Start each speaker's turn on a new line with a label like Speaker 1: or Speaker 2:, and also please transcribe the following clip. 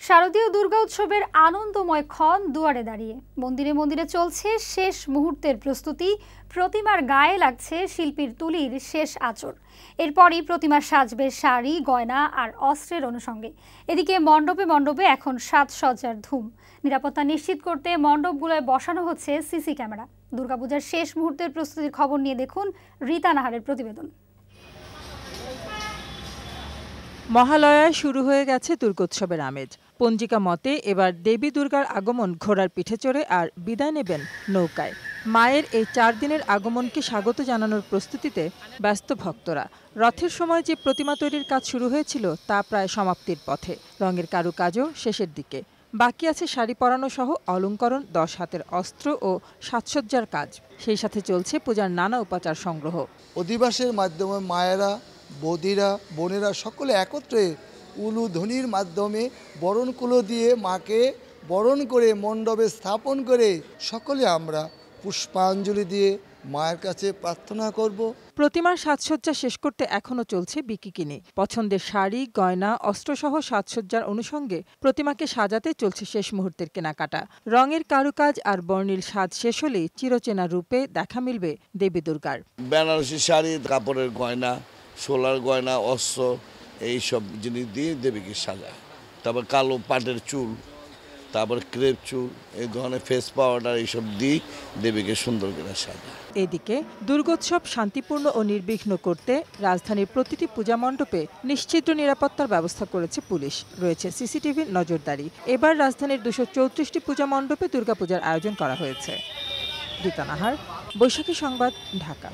Speaker 1: শারদীয় দুর্গা উৎসবের আনন্দময় ক্ষণ দুয়ারে দাঁড়িয়ে মন্দিরে মন্দিরে চলছে শেষ মুহূর্তের প্রস্তুতি। প্রতিমার গায়ে লাগছে শিল্পীর তুলির শেষ আঁচড়। এরপরই প্রতিমা সাজবে শাড়ি, গয়না আর অস্ত্রের অনুষঙ্গে। এদিকে মণ্ডপে মণ্ডপে এখন সাজসজ্জার ধুম। নিরাপত্তা নিশ্চিত করতে মণ্ডপগুলোয় বসানো হচ্ছে সিসি ক্যামেরা। দুর্গাপূজার শেষ মুহূর্তের প্রস্তুতির খবর নিয়ে দেখুন রীতা নাহারের প্রতিবেদন।
Speaker 2: মহালয়ায় শুরু হয়ে গেছে দুর্গোৎসবের আমেজ। পঞ্জিকা মতে এবার দেবী দুর্গার আগমন ঘোড়ার পিঠে চড়ে আর বিদায় নেবেন নৌকায়। মায়ের এই 4 দিনের আগমনকে স্বাগত জানানোর প্রস্তুতিতে ব্যস্ত ভক্তরা। রথের সময় যে প্রতিমা তৈরির কাজ শুরু হয়েছিল তা প্রায় সমাপ্তির পথে। রঙের কারুকাজও শেষের দিকে। বাকি আছে শাড়ি পরানো সহ অলঙ্করণ, 10 হাতের অস্ত্র ও সাজসজ্জার কাজ। সেই সাথে চলছে পূজার নানা উপাচার সংগ্রহ।
Speaker 3: অধিবাসের মাধ্যমে মায়েরা, বৌদিরা, বোনেরা সকলে একত্রে উলুধ্বনির মাধ্যমে বরণকুলো দিয়ে মাকে বরণ করে মণ্ডপে স্থাপন করে সকলে আমরা পুষ্পাঞ্জলি দিয়ে মায়ের কাছে প্রার্থনা করব।
Speaker 2: প্রতিমার সাজসজ্জা শেষ করতে এখনও চলছে বিকিকিনি। পছন্দের শাড়ি, গয়না, অস্ত্রসহ সাজসজ্জার অনুষঙ্গে প্রতিমাকে সাজাতে চলছে শেষ মুহূর্তের কেনাকাটা। রঙের কারুকাজ আর বর্ণিল সাজ শেষ হলেই চিরচেনা রূপে দেখা মিলবে দেবী দুর্গার।
Speaker 4: বেনারসি শাড়ি, কাপড়ের গয়না, সোলার গয়না, অস্ত্র এইসব জিনিস দিয়ে দেবীকে সাজায়। তারপর কালো পাটের চুল, তারপর ক্রেপ চুল, এই ধরনের ফেস পাউডার এইসব দিয়ে দেবীকে সুন্দর করে সাজায়।
Speaker 2: এদিকে দুর্গোৎসব শান্তিপূর্ণ ও নির্বিঘ্ন করতে রাজধানীর প্রতিটি পূজা মণ্ডপে নিশ্চিদ্র নিরাপত্তার ব্যবস্থা করেছে পুলিশ। রয়েছে সিসিটিভির নজরদারি। এবার রাজধানীর 234টি পূজা মণ্ডপে দুর্গাপূজার আয়োজন করা হয়েছে। রীতা নাহার, বৈশাখী সংবাদ, ঢাকা।